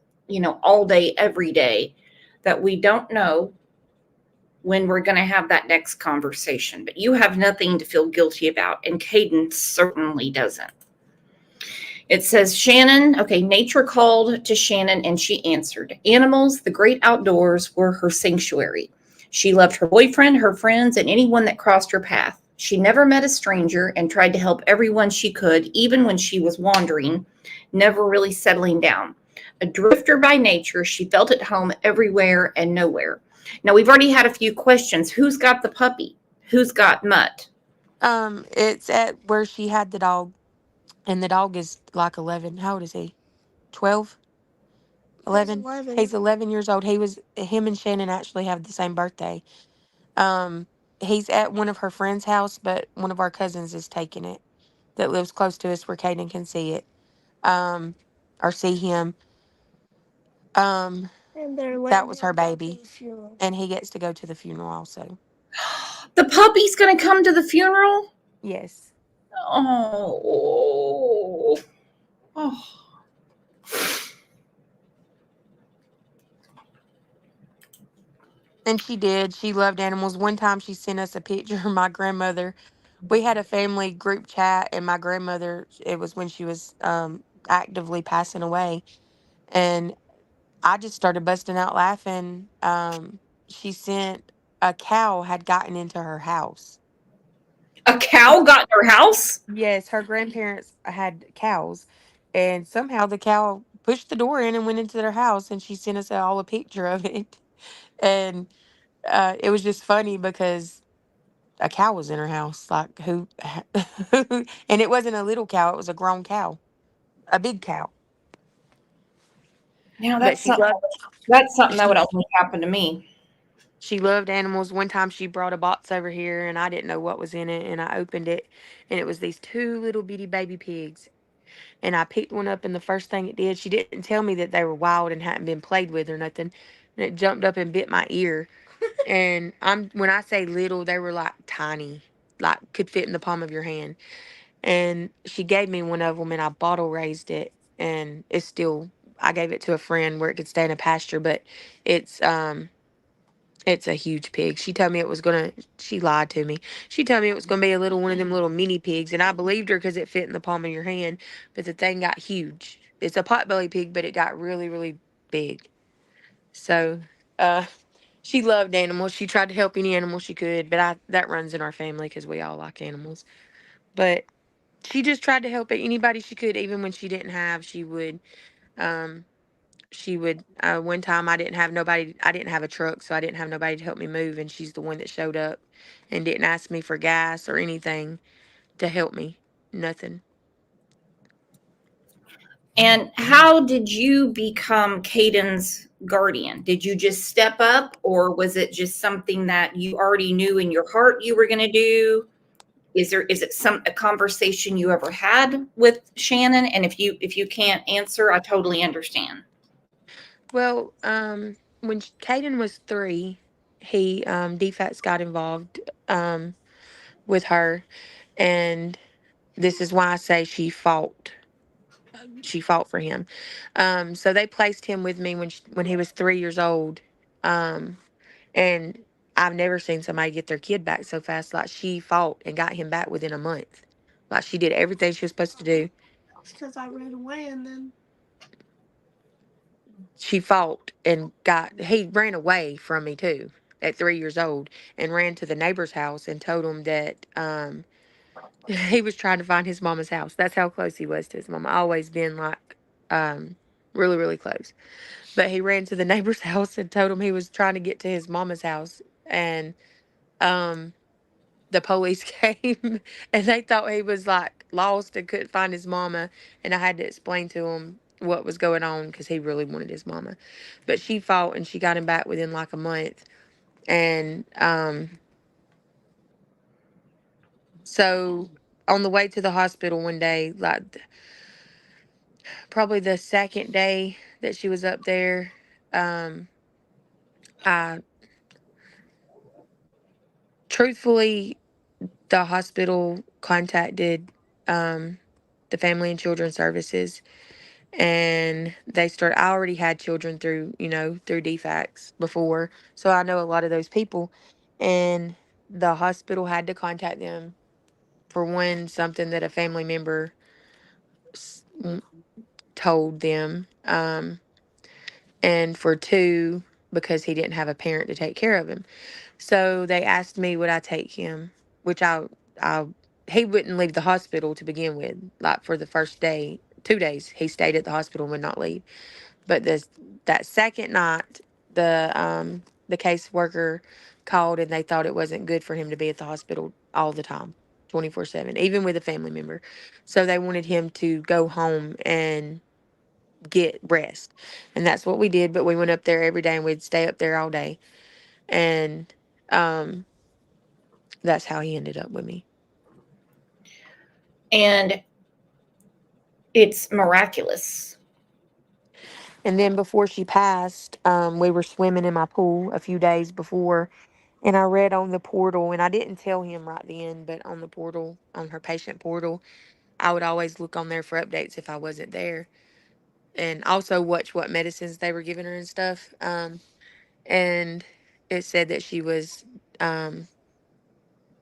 all day, every day, that we don't know when we're going to have that next conversation. But you have nothing to feel guilty about. And Kayden certainly doesn't. It says, Shannon, okay, nature called to Shannon and she answered. Animals, the great outdoors, were her sanctuary. She loved her boyfriend, her friends, and anyone that crossed her path. She never met a stranger and tried to help everyone she could, even when she was wandering, never really settling down. A drifter by nature, she felt at home everywhere and nowhere. Now, we've already had a few questions. Who's got the puppy? Who's got Mutt? It's at where she had the dog, and the dog is like 11. How old is he? 12? He's 11? 11. He's 11 years old. Him and Shannon actually have the same birthday. Um, he's at one of her friend's house, but one of our cousins is taking it that lives close to us where Kaden can see it, um, or see him. Um, And they're that letting was her him go to baby, the funeral. and he gets to go to the funeral also. The puppy's going to come to the funeral? Yes. Oh. Oh. And she did. She loved animals. One time she sent us a picture of my grandmother. We had a family group chat, and my grandmother, it was when she was actively passing away. And I just started busting out laughing. She sent a cow had gotten into her house. A cow got in her house? Yes, her grandparents had cows, and somehow the cow pushed the door in and went into their house, and she sent us all a picture of it. And it was just funny because a cow was in her house. Like, who? And it wasn't a little cow; it was a grown cow, a big cow. Now But that's something that would she only happen to me. she loved animals. One time she brought a box over here, and I didn't know what was in it, and I opened it, and it was these two little bitty baby pigs. And I picked one up, and the first thing it did, she didn't tell me that they were wild and hadn't been played with or nothing. And it jumped up and bit my ear. And when I say little, they were like tiny, like could fit in the palm of your hand. And she gave me one of them, and I bottle raised it, and I gave it to a friend where it could stay in a pasture, but it's it's a huge pig. She lied to me. She told me it was gonna be a little one of them little mini pigs, and I believed her because it fit in the palm of your hand. But the thing got huge. It's a potbelly pig, but it got really, really big. So, uh, she loved animals. She tried to help any animal she could, but that runs in our family because we all like animals. But she just tried to help anybody she could, even when she didn't have. Um, one time I didn't have a truck, so I didn't have nobody to help me move, and she's the one that showed up and didn't ask me for gas or anything to help me. Nothing. And how did you become Caden's guardian? Did you just step up, or was it just something that you already knew in your heart you were going to do? Is it a conversation you ever had with Shannon? And if you can't answer, I totally understand. Well, when Kaden was 3, he DFATS got involved with her, and this is why I say she fought. She fought for him. So they placed him with me when he was 3 years old. Um, and I've never seen somebody get their kid back so fast. Like, she fought and got him back within a month. Like, she did everything she was supposed to do. Because I ran away and then. She fought and he ran away from me too at 3 years old, and ran to the neighbor's house and told him that he was trying to find his mama's house. That's how close he was to his mama. Always been like really, really close. But he ran to the neighbor's house and told him he was trying to get to his mama's house. And um, the police came, and they thought he was like lost and couldn't find his mama. And I had to explain to him what was going on because he really wanted his mama. But she fought and she got him back within like a month. And so on the way to the hospital one day, like probably the second day that she was up there, I truthfully, the hospital contacted the Family and Children Services, and I already had children through, through DFACS before, so I know a lot of those people, and the hospital had to contact them for one, something that a family member s- told them, and for two, because he didn't have a parent to take care of him. So they asked me would I take him, which I he wouldn't leave the hospital to begin with. Like for the first day, 2 days, he stayed at the hospital and would not leave. But that second night, the caseworker called and they thought it wasn't good for him to be at the hospital all the time, 24/7, even with a family member. So they wanted him to go home and get rest. And that's what we did, but we went up there every day and we'd stay up there all day. And um that's how he ended up with me. And it's miraculous. And then before she passed, we were swimming in my pool a few days before, and I read on the portal, and I didn't tell him right then, but on the portal, on her patient portal, I would always look on there for updates if I wasn't there, and also watch what medicines they were giving her and stuff. And it said that she was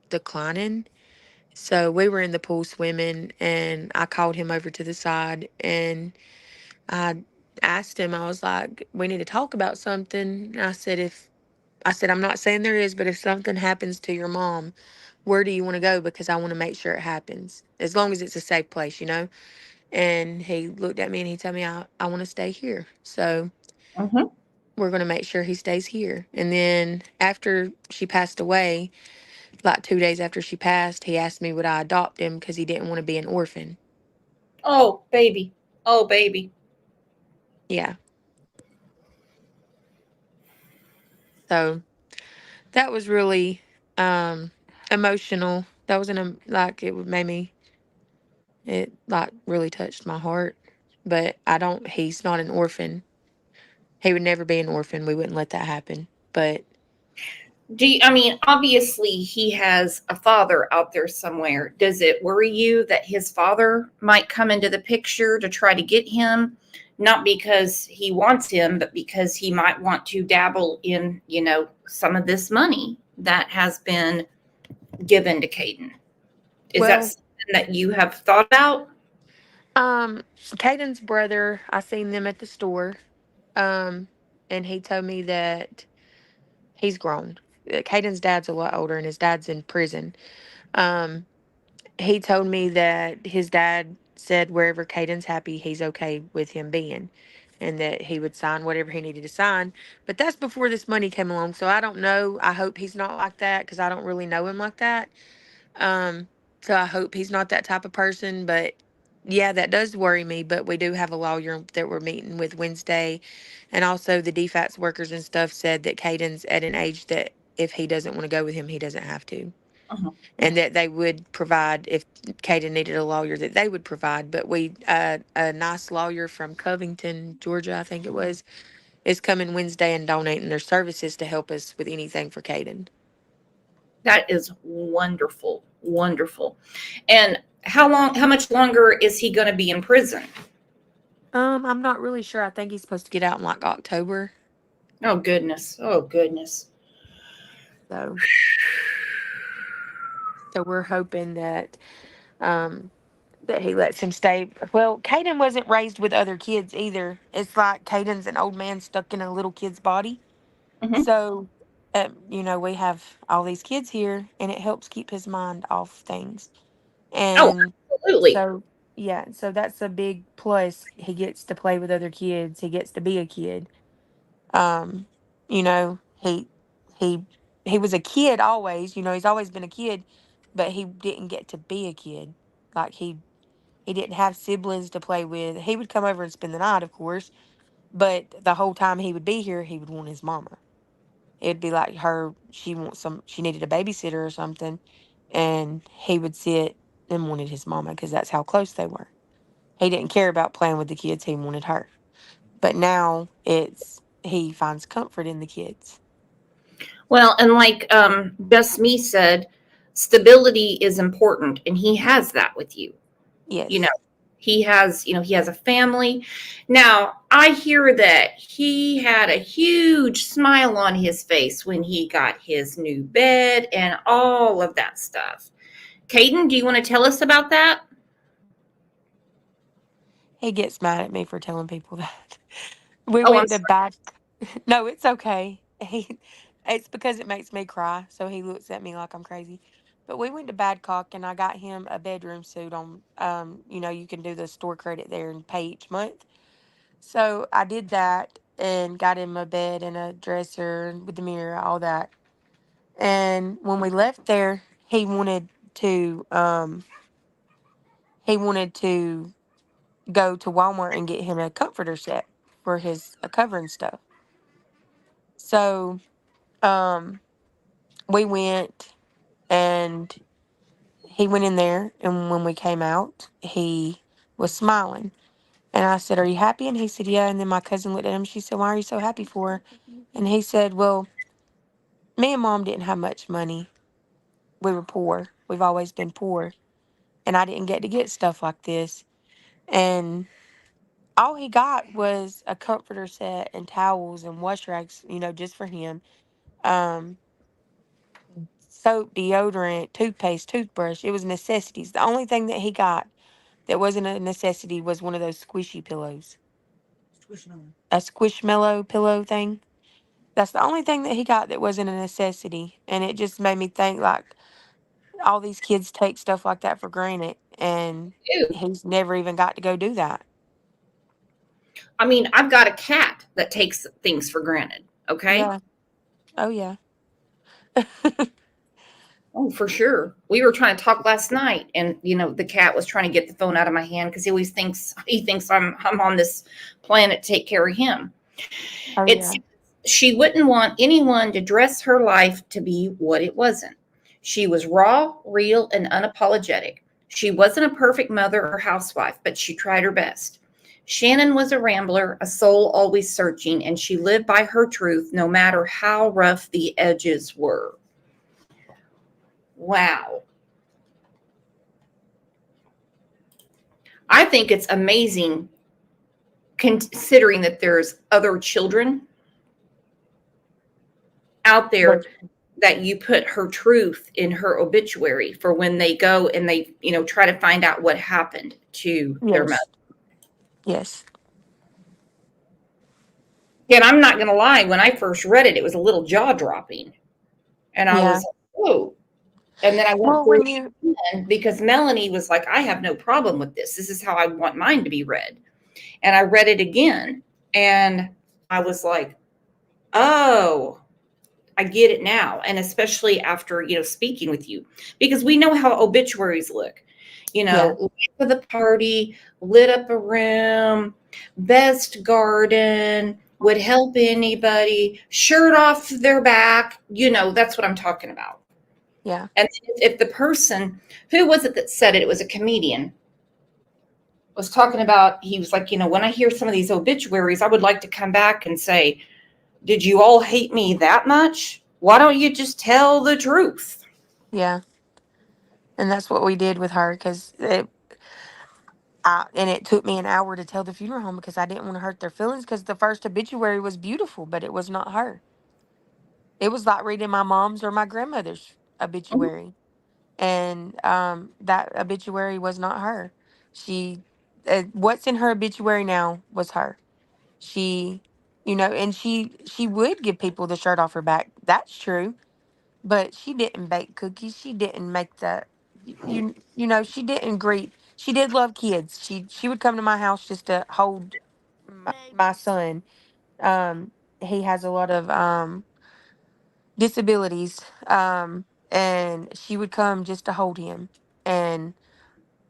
declining. So we were in the pool swimming, and I called him over to the side, and I asked him, I was like, we need to talk about something. And I said, I'm not saying there is, but if something happens to your mom, where do you want to go? Because I want to make sure it happens, as long as it's a safe place. And he looked at me and he told me, I want to stay here. So Mm-hmm. we're going to make sure he stays here. And then after she passed away, like 2 days after she passed, he asked me would I adopt him because he didn't want to be an orphan. Oh, baby. Oh, baby. Yeah. So that was really emotional. That was like it made me, it like really touched my heart. But he's not an orphan. He would never be an orphan. We wouldn't let that happen. But I mean, obviously he has a father out there somewhere. Does it worry you that his father might come into the picture to try to get him? Not because he wants him, but because he might want to dabble in, some of this money that has been given to Kayden. Is that well, something that you have thought about? Kaden's brother, I seen them at the store. Um, and he told me that he's grown. Kaden's dad's a lot older and his dad's in prison. Um, he told me that his dad said wherever Kaden's happy, he's okay with him being, and that he would sign whatever he needed to sign. But that's before this money came along, so I don't know. I hope he's not like that because I don't really know him like that. Um, so I hope he's not that type of person. But yeah, that does worry me. But we do have a lawyer that we're meeting with Wednesday, and also the DFATS workers and stuff said that Caden's at an age that if he doesn't want to go with him, he doesn't have to, Uh-huh. and that they would provide if Kaden needed a lawyer that they would provide. But a nice lawyer from Covington, Georgia, I think it was, is coming Wednesday and donating their services to help us with anything for Kaden. That is wonderful, wonderful. And How much longer is he going to be in prison? I'm not really sure. I think he's supposed to get out in like October. Oh goodness. Oh goodness. So we're hoping um that he lets him stay. Well, Kaden wasn't raised with other kids either. It's like Caden's an old man stuck in a little kid's body. Hmm. So, we have all these kids here, and it helps keep his mind off things. Oh, And absolutely. so, yeah, so that's a big plus. He gets to play with other kids. He gets to be a kid. Um, you know, he he was a kid always. He's always been a kid, but he didn't get to be a kid. Like he didn't have siblings to play with. He would come over and spend the night, of course, but the whole time he would be here, he would want his mama. It'd be like she needed a babysitter or something, and he would sit and wanted his mama because that's how close they were. He didn't care about playing with the kids, he wanted her. But now he finds comfort in the kids. Well, and like Just Me said, stability is important, and he has that with you. You know, Yes. he has a family. Now, I hear that he had a huge smile on his face when he got his new bed and all of that stuff. Kayden, do you want to tell us about that? He gets mad at me for telling people that. We Oh, I'm went to sorry. bad. No, it's okay. It's because it makes me cry, so he looks at me like I'm crazy. But we went to Badcock, and I got him a bedroom suit on. You can do the store credit there and pay each month. So I did that and got him a bed and a dresser with the mirror, all that. And when we left there, to he wanted to go to Walmart and get him a comforter set for his cover and stuff. So um, we went, and he went in there, and when we came out, he was smiling. And I said, "Are you happy?" And he said, "Yeah." And then my cousin looked at him. She said, "Why are you so happy for?" And he said, "Well, me and mom didn't have much money. We were poor. We've always been poor. And I didn't get to get stuff like this." And all he got was a comforter set and towels and wash rags, just for him. Um, Soap, deodorant, toothpaste, toothbrush. It was necessities. The only thing that he got that wasn't a necessity was one of those squishy pillows. A squishmallow pillow thing. That's the only thing that he got that wasn't a necessity. And it just made me think, like, all these kids take stuff like that for granted, and Ew. he's never even got to go do that. I mean, I've got a cat that takes things for granted. Okay. Yeah. Oh yeah. Oh, for sure. We were trying to talk last night, and the cat was trying to get the phone out of my hand because he thinks I'm on this planet to take care of him. Oh It's yeah. she wouldn't want anyone to dress her life to be what it wasn't. She was raw, real, and unapologetic. She wasn't a perfect mother or housewife, but she tried her best. Shannon was a rambler, a soul always searching, and she lived by her truth no matter how rough the edges were. Wow. I think it's amazing considering that there's other children out there But that you put her truth in her obituary for when they go and they, try to find out what happened to their mother. yes. Yes. And I'm not going to lie, when I first read it, it was a little jaw dropping. And I Yeah. was like, whoa. And then I went Well, through when it you again because Melanie was like, I have no problem with this. This is how I want mine to be read. And I read it again and I was like, oh, I get it now. And especially after, speaking with you, because we know how obituaries look, yeah. life of the party, lit up a room, best garden, would help anybody, shirt off their back. That's what I'm talking about. Yeah. And if the person, who was it that said it? It was a comedian, was talking about, he was like, when I hear some of these obituaries, I would like to come back and say, did you all hate me that much? Why don't you just tell the truth? Yeah. And that's what we did with her because and it took me an hour to tell the funeral home because I didn't want to hurt their feelings because the first obituary was beautiful, but it was not her. It was like reading my mom's or my grandmother's Mhm. obituary. And that obituary was not her. She, what's in her obituary now was her. She, and she would give people the shirt off her back. That's true. But she didn't bake cookies. She didn't make the she didn't greet. She did love kids. She would come to my house just to hold my Babies. son. He has a lot of disabilities. And she would come just to hold him. And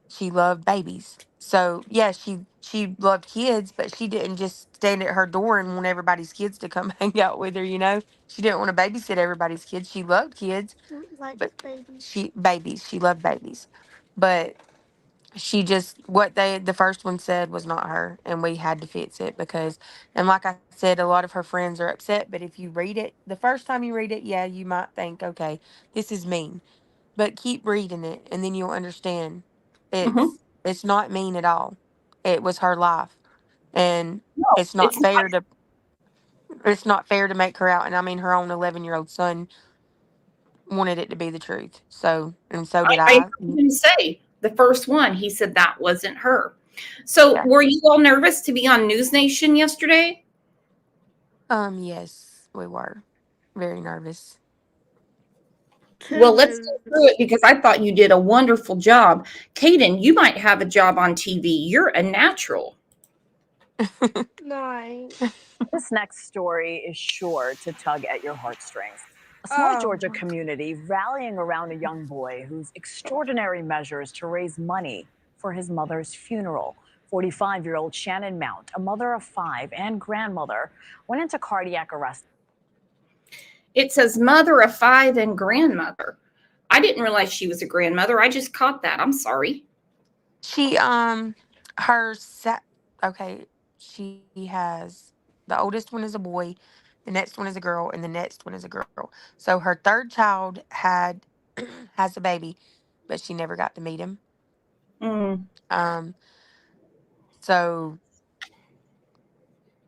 she loved babies. So yeah, she loved kids, but she didn't just stand at her door and want everybody's kids to come hang out with her. She didn't want to babysit everybody's kids. She loved kids, Like but babies. she loved babies. But she just what the first one said was not her, and we had to fix it because, and like I said, a lot of her friends are upset, but if you read it the first time you read it, yeah, you might think, okay, this is mean, but keep reading it and then you'll understand Mhm. it's not mean at all. It was her life, and No, it's not it's not. fair to it's not fair to make her out. And I mean, her own 11-year-old son wanted it to be the truth, so and so did I I. heard him say the first one. He said that wasn't her. So, Yeah. were you all nervous to be on News Nation yesterday? Yes, we were very nervous. Well, Too let's go through nervous. it because I thought you did a wonderful job. Kaden, you might have a job on TV. You're a natural. Nine. This next story is sure to tug at your heartstrings. A small Georgia Oh. community rallying around a young boy whose extraordinary measures to raise money for his mother's funeral. 45-year-old Shannon Mount, a mother of 5 and grandmother, went into cardiac arrest. It says mother of 5 and grandmother. I didn't realize she was a grandmother. I just caught that. I'm sorry. She her set okay, she has the oldest one is a boy, the next one is a girl, and the next one is a girl. So her third child had has a baby, but she never got to meet him. Mm. Um so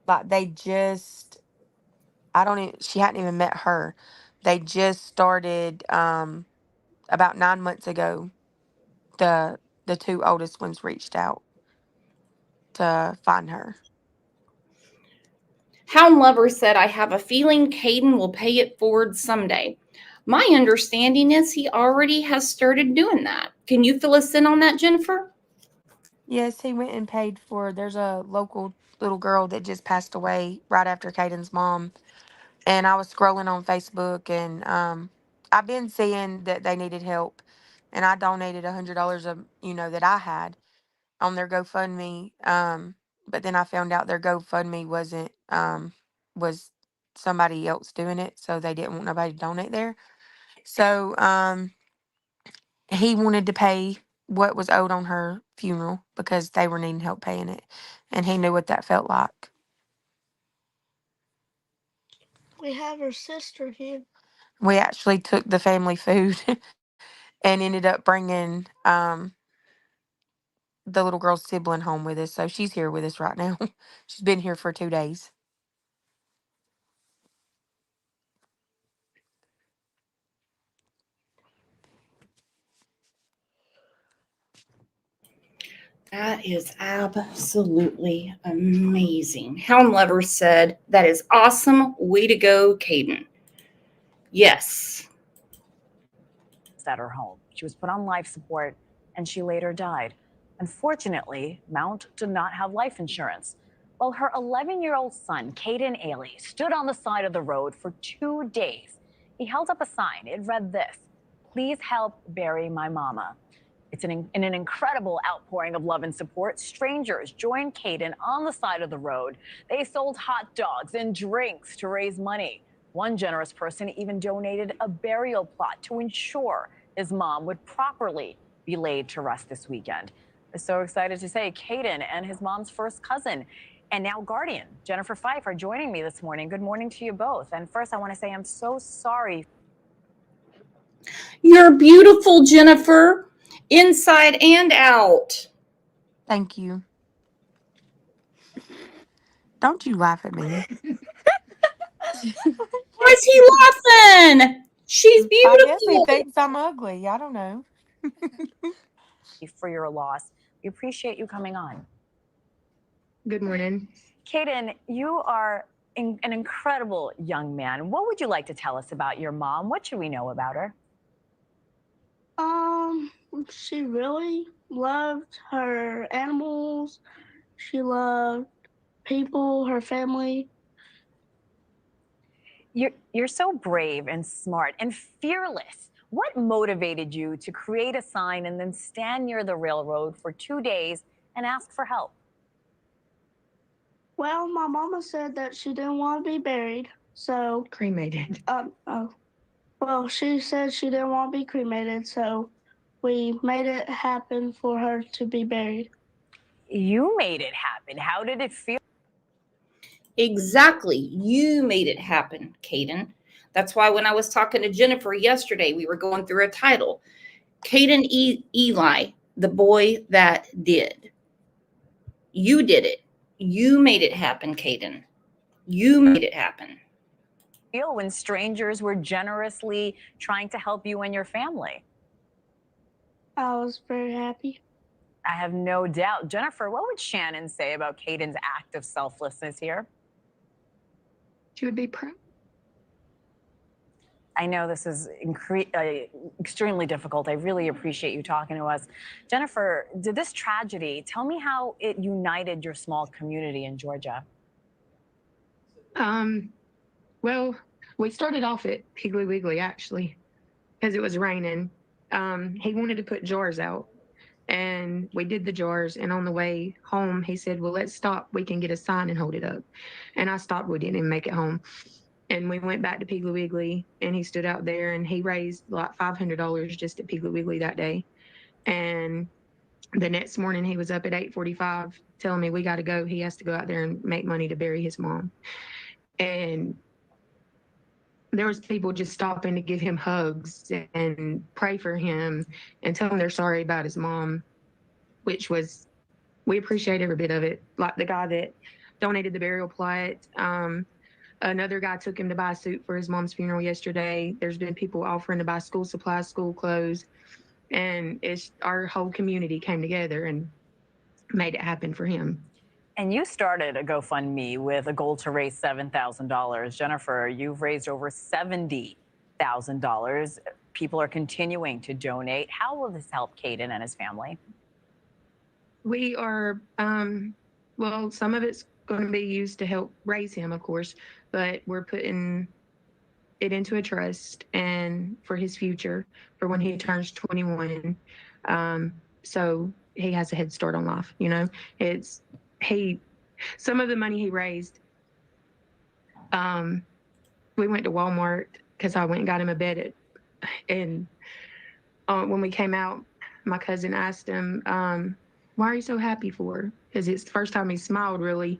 like they just I don't even she hadn't even met her. They just started about 9 months ago. The two oldest ones reached out to find her. Hound Lover said, I have a feeling Caden will pay it forward someday. My understanding is he already has started doing that. Can you fill us in on that, Jennifer? Yes, he went and paid for. There's a local little girl that just passed away right after Caden's mom, and I was scrolling on Facebook, and I've been seeing that they needed help, and I donated $100 of that I had on their GoFundMe. But then I found out their GoFundMe was somebody else doing it, so they didn't want nobody to donate there. So he wanted to pay what was owed on her funeral because they were needing help paying it, and he knew what that felt like. We have her sister here. We actually took the family food and ended up bringing the little girl's sibling home with us, so she's here with us right now. She's been here for 2 days. That is absolutely amazing. Hound Lover said, that is awesome. Way to go, Caden. Yes. At her home. She was put on life support and she later died. Unfortunately, Mount did not have life insurance. Well, her 11-year-old son, Kaden Ailey, stood on the side of the road for 2 days. He held up a sign. It read this: "Please help bury my mama." It's in an incredible outpouring of love and support. Strangers joined Kaden on the side of the road. They sold hot dogs and drinks to raise money. One generous person even donated a burial plot to ensure his mom would properly be laid to rest this weekend. We're so excited to say Kaden and his mom's first cousin and now guardian, Jennifer Fife, are joining me this morning. Good morning to you both. And first, I want to say I'm so sorry. You're beautiful, Jennifer. inside and out. Thank you. Don't you laugh at me. Why is he laughing? She's I guess he beautiful. thinks I'm ugly. I don't know. For your loss. We appreciate you coming on. Good morning. Kaden, you are an incredible young man. What would you like to tell us about your mom? What should we know about her? She really loved her animals. She loved people, her family. You're so brave and smart and fearless. What motivated you to create a sign and then stand near the railroad for 2 days and ask for help? Well, my mama said that she didn't want to be buried, so Cremated. well, she said she didn't want to be cremated, so we made it happen for her to be buried. You made it happen. How did it feel? Exactly. You made it happen, Kayden. That's why when I was talking to Jennifer yesterday, we were going through a title. Kayden Eli, the boy that did. You did it. You made it happen, Kayden. You made it happen. Feel when strangers were generously trying to help you and your family? I was very happy. I have no doubt. Jennifer, what would Shannon say about Kayden's act of selflessness here? She would be proud. I know this is extremely difficult. I really appreciate you talking to us. Jennifer, did this tragedy, tell me how it united your small community in Georgia? Well, we started off at Piggly Wiggly actually, because it was raining. He wanted to put jars out, and we did the jars. And on the way home, he said, "Well, let's stop. We can get a sign and hold it up." And I stopped. We didn't even make it home. And we went back to Piggly Wiggly, and he stood out there, and he raised like $500 just at Piggly Wiggly that day. And the next morning, he was up at 8:45 telling me, "We got to go. He has to go out there and make money to bury his mom." And there was people just stopping to give him hugs and pray for him and tell him they're sorry about his mom, which was, we appreciate every bit of it. Like the guy that donated the burial plot, another guy took him to buy a suit for his mom's funeral yesterday. There's been people offering to buy school supplies, school clothes, and it's our whole community came together and made it happen for him. And you started a GoFundMe with a goal to raise $7,000. Jennifer, you've raised over $70,000. People are continuing to donate. How will this help Kaden and his family? We are, well, some of it's going to be used to help raise him, of course, but we're putting it into a trust and for his future, for when he turns 21. So he has a head start on life. You know, some of the money he raised, we went to Walmart because I went and got him a bed and when we came out, my cousin asked him, "Why are you so happy for?" Because it's the first time he smiled really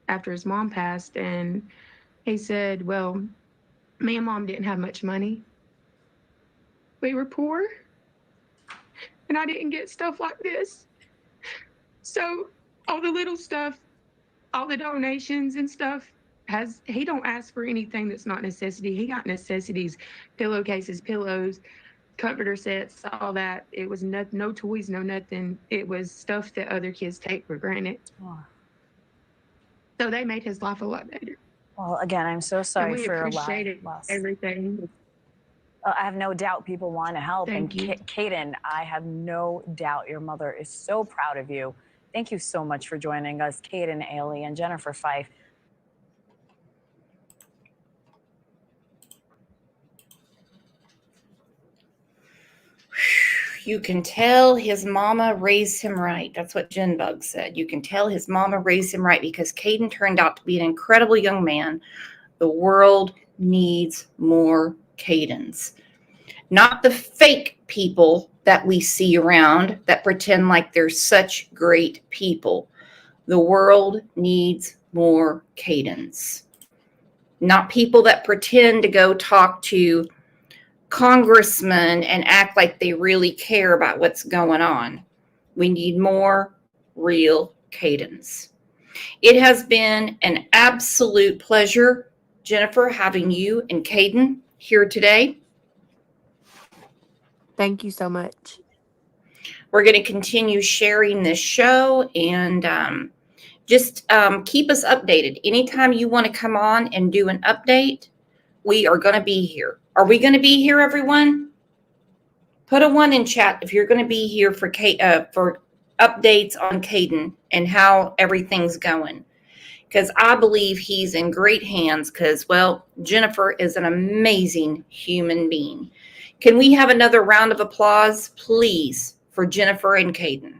after his mom passed. And he said, "Well, me and mom didn't have much money. We were poor, and I didn't get stuff like this. So all the little stuff, all the donations and stuff, he don't ask for anything that's not necessity. He got necessities, pillowcases, pillows, comforter sets, all that. It was no toys, no nothing. It was stuff that other kids take for granted." Oh. So they made his life a lot better. Well, again, I'm so sorry for your loss. Everything. I have no doubt people want to help. Thank you. Kaden, I have no doubt your mother is so proud of you. Thank you so much for joining us, Kaden Ailey and Jennifer Fife. You can tell his mama raised him right. That's what Jen Bug said. You can tell his mama raised him right because Kayden turned out to be an incredible young man. The world needs more Kaydens. Not the fake people that we see around that pretend like they're such great people. The world needs more Kaydens. Not people that pretend to go talk to congressmen and act like they really care about what's going on. We need more real Kadens. It has been an absolute pleasure, Jennifer, having you and Kayden here today. Thank you so much. We're going to continue sharing this show and just keep us updated. Anytime you want to come on and do an update, we are going to be here. Are we going to be here, everyone? Put a 1 in chat if you're going to be here for updates on Kayden and how everything's going. Because I believe he's in great hands because, well, Jennifer is an amazing human being. Can we have another round of applause, please, for Jennifer and Kayden?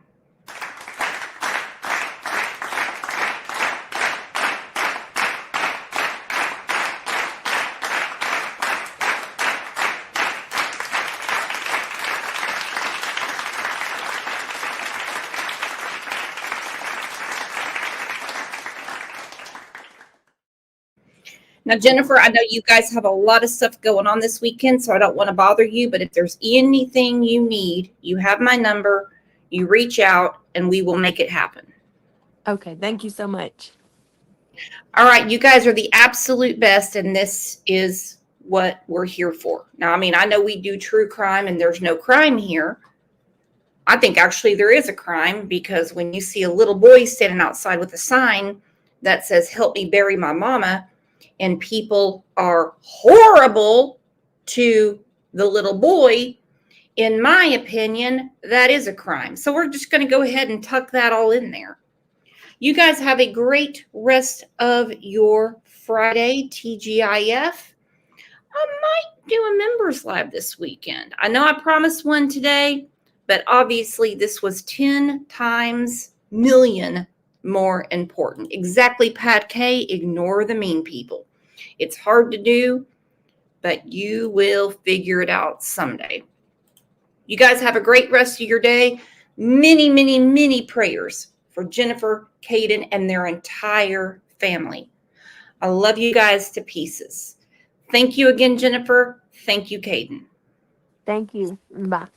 Now, Jennifer, I know you guys have a lot of stuff going on this weekend, so I don't want to bother you, but if there's anything you need, you have my number, you reach out, and we will make it happen. Okay, thank you so much. All right, you guys are the absolute best, and this is what we're here for. Now, I mean, I know we do true crime, and there's no crime here. I think actually there is a crime, because when you see a little boy standing outside with a sign that says, "Help me bury my mama," and people are horrible to the little boy, in my opinion, that is a crime. So we're just going to go ahead and tuck that all in there. You guys have a great rest of your Friday, TGIF. I might do a members live this weekend. I know I promised one today, but obviously this was 10 times million more important. Exactly, Pat K. Ignore the mean people. It's hard to do, but you will figure it out someday. You guys have a great rest of your day. Many, many, many prayers for Jennifer, Kayden, and their entire family. I love you guys to pieces. Thank you again, Jennifer. Thank you, Kayden. Thank you. Bye.